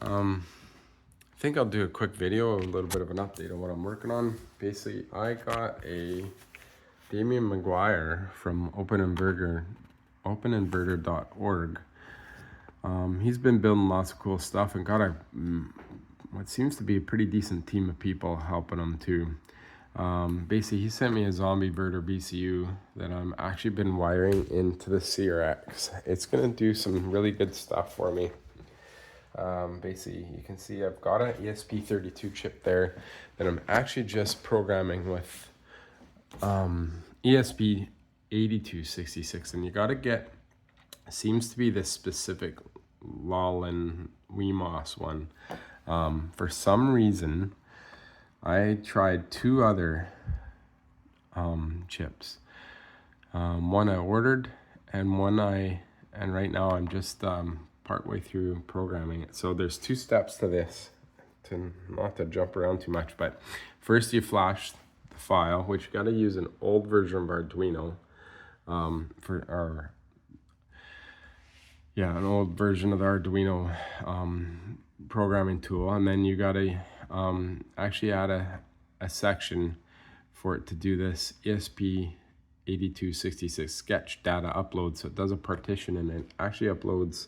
I think I'll do a quick video, a little bit of an update on what I'm working on. Basically, I got a Damien McGuire from openinverter.org. He's been building lots of cool stuff and got what seems to be a pretty decent team of people helping him too. Basically, he sent me a Zombieverter VCU that I'm actually been wiring into the CRX. It's gonna do some really good stuff for me. Basically, you can see I've got an ESP32 chip there that I'm actually just programming with ESP8266, and you got to get, seems to be this specific Lawlin WeMOS one. For some reason, I tried two other chips. One I ordered, and right now I'm just partway through programming it. So there's two steps to this, not to jump around too much, but first you flash the file, which you got to use an old version of Arduino an old version of the Arduino programming tool, and then you got to actually add a section for it to do this ESP8266 sketch data upload. So it does a partition and it actually uploads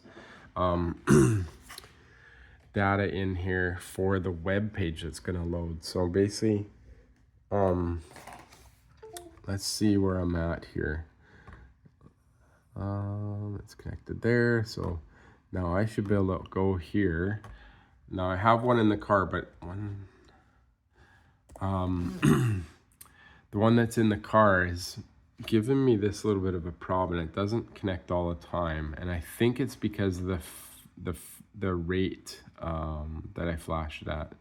data in here for the web page that's going to load. So basically, let's see where I'm at here. It's connected there. So now I should be able to go here. Now I have one in the car, but the one that's in the car is giving me this little bit of a problem. It doesn't connect all the time, and I think it's because of the rate that I flashed it at.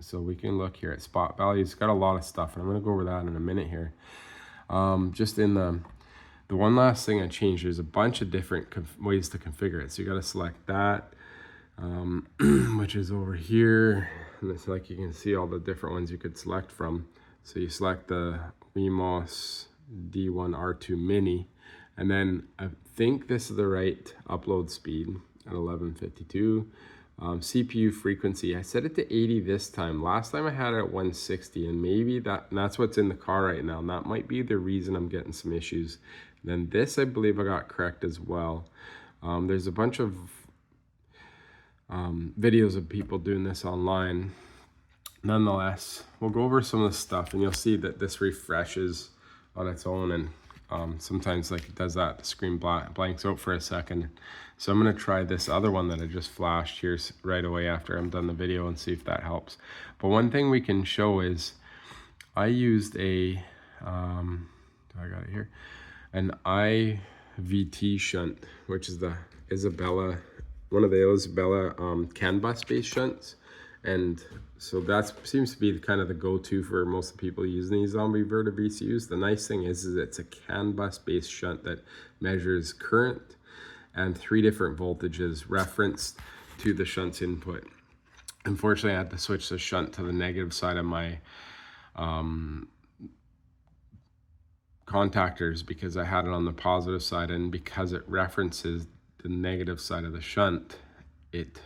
So we can look here at spot values. It's got a lot of stuff, and I'm going to go over that in a minute here. Just in the one last thing I changed, there's a bunch of different ways to configure it. So you got to select that, which is over here, and it's like you can see all the different ones you could select from. So you select the WeMOS D1R2 Mini, and then I think this is the right upload speed at 1152. CPU frequency, I set it to 80 this time. Last time I had it at 160, and maybe that's what's in the car right now, and that might be the reason I'm getting some issues. And then this, I believe I got correct as well. There's a bunch of videos of people doing this online. Nonetheless, we'll go over some of the stuff, and you'll see that this refreshes on its own, and sometimes like it does that, the screen blanks out for a second. So I'm going to try this other one that I just flashed here right away after I'm done the video and see if that helps. But one thing we can show is I used a I got it here, an IVT shunt, which is the Isabella, one of the Isabella CAN bus based shunts. And so that seems to be kind of the go-to for most of the people using these Zombieverter VCUs. The nice thing is it's a CAN bus based shunt that measures current and 3 different voltages referenced to the shunt's input. Unfortunately, I had to switch the shunt to the negative side of my contactors because I had it on the positive side, and because it references the negative side of the shunt, it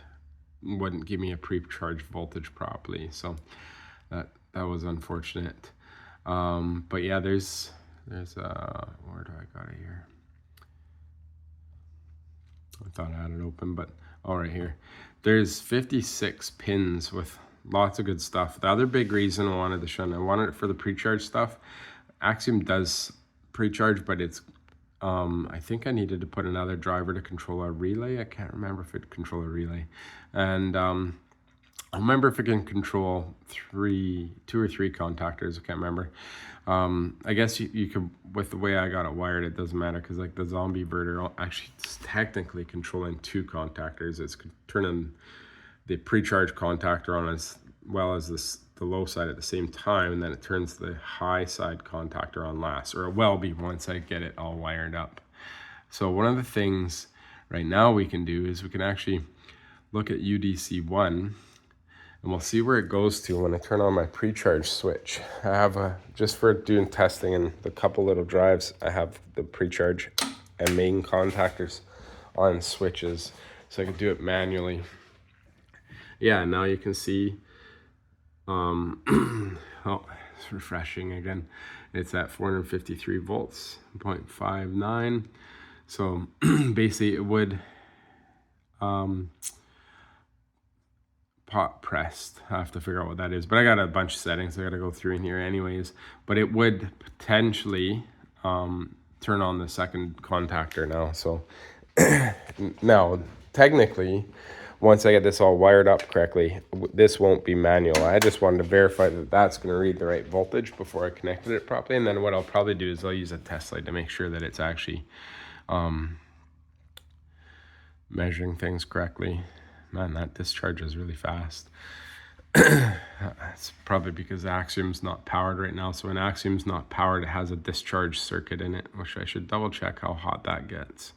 wouldn't give me a pre-charge voltage properly. So that was unfortunate. But yeah, there's where do I got it here? I thought I had it open, but right here. There's 56 pins with lots of good stuff. The other big reason I wanted the shunt, I wanted it for the pre-charge stuff. Axiom does pre-charge, but it's I think I needed to put another driver to control a relay. I can't remember if it control a relay. And I remember if it can control 2 or 3 contactors. I can't remember. I guess you could, with the way I got it wired, it doesn't matter, because like the Zombieverter actually it's technically controlling 2 contactors. It's turning the pre-charge contactor on as well as the low side at the same time, and then it turns the high side contactor on last, or it will be once I get it all wired up. So one of the things right now we can do is we can actually look at UDC1, and we'll see where it goes to when I turn on my pre-charge switch. I have just for doing testing and the couple little drives, I have the pre-charge and main contactors on switches, so I can do it manually. yeah, now you can see, oh, it's refreshing again. It's at 453 volts, 0.59. So basically it would pot pressed. I have to figure out what that is, but I got a bunch of settings I got to go through in here anyways. But it would potentially turn on the second contactor now. So now technically, once I get this all wired up correctly, this won't be manual. I just wanted to verify that that's going to read the right voltage before I connected it properly. And then what I'll probably do is I'll use a test light to make sure that it's actually measuring things correctly. Man, that discharges really fast. It's probably because Axiom's not powered right now. So when Axiom's not powered, it has a discharge circuit in it, which I should double check how hot that gets.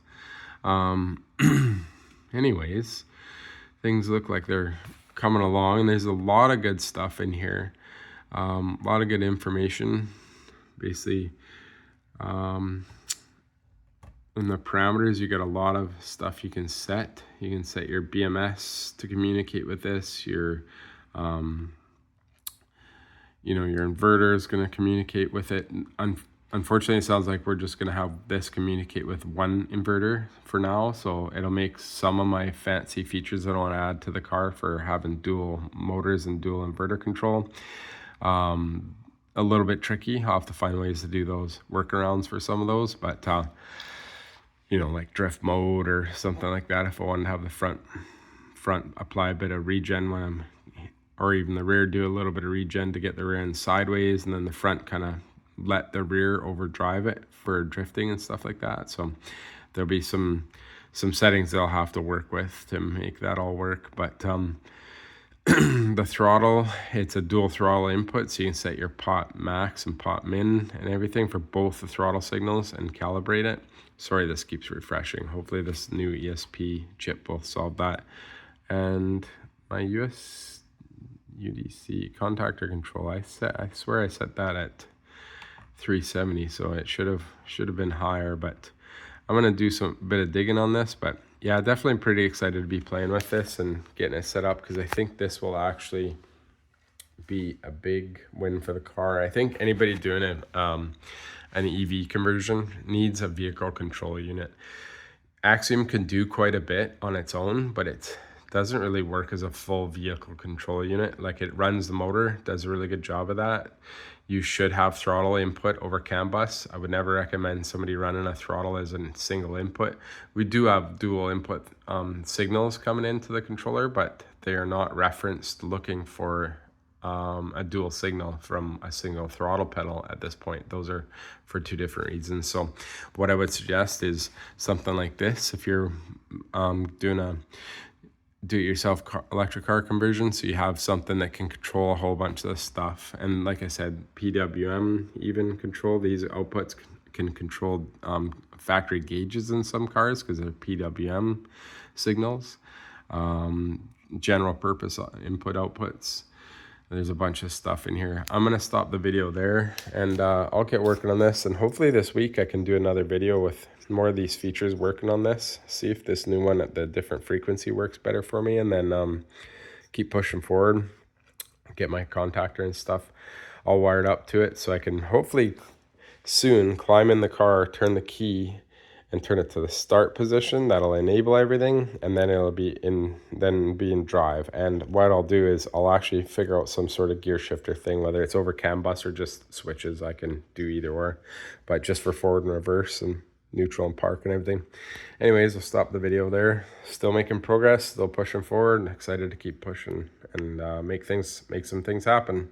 Anyways, things look like they're coming along, and there's a lot of good stuff in here. A lot of good information. Basically, in the parameters, you got a lot of stuff you can set. You can set your BMS to communicate with this. Your, you know, your inverter is going to communicate with it. Unfortunately, it sounds like we're just going to have this communicate with one inverter for now. So it'll make some of my fancy features that I want to add to the car for having dual motors and dual inverter control a little bit tricky. I'll have to find ways to do those workarounds for some of those, but you know, like drift mode or something like that, if I wanted to have the front apply a bit of regen when I'm, or even the rear do a little bit of regen to get the rear end sideways, and then the front kind of let the rear overdrive it for drifting and stuff like that. So there'll be some settings they'll have to work with to make that all work. But the throttle, it's a dual throttle input, so you can set your pot max and pot min and everything for both the throttle signals and calibrate it. Sorry, this keeps refreshing. Hopefully this new ESP chip will solve that. And my US UDC contactor control, I swear I set that at 370, so it should have been higher, but I'm gonna do some bit of digging on this. But yeah, definitely pretty excited to be playing with this and getting it set up, because I think this will actually be a big win for the car. I think anybody doing it an EV conversion needs a vehicle control unit. Axiom can do quite a bit on its own, but it doesn't really work as a full vehicle control unit. Like, it runs the motor, does a really good job of that. You should have throttle input over CAN bus. I would never recommend somebody running a throttle as a single input. We do have dual input signals coming into the controller, but they are not referenced looking for a dual signal from a single throttle pedal at this point. Those are for two different reasons. So what I would suggest is something like this. If you're doing a do-it-yourself electric car conversion, so you have something that can control a whole bunch of this stuff. And like I said, PWM even control these outputs, can control factory gauges in some cars because they're PWM signals, general purpose input outputs. There's a bunch of stuff in here. I'm gonna stop the video there, and I'll get working on this, and hopefully this week I can do another video with more of these features, working on this, see if this new one at the different frequency works better for me, and then keep pushing forward, get my contactor and stuff all wired up to it, so I can hopefully soon climb in the car, turn the key, and turn it to the start position. That'll enable everything, and then it'll be in drive. And what I'll do is I'll actually figure out some sort of gear shifter thing, whether it's over CAN bus or just switches. I can do either or, but just for forward and reverse and neutral and park and everything. Anyways, I'll stop the video there. Still making progress, still pushing forward, excited to keep pushing and make some things happen.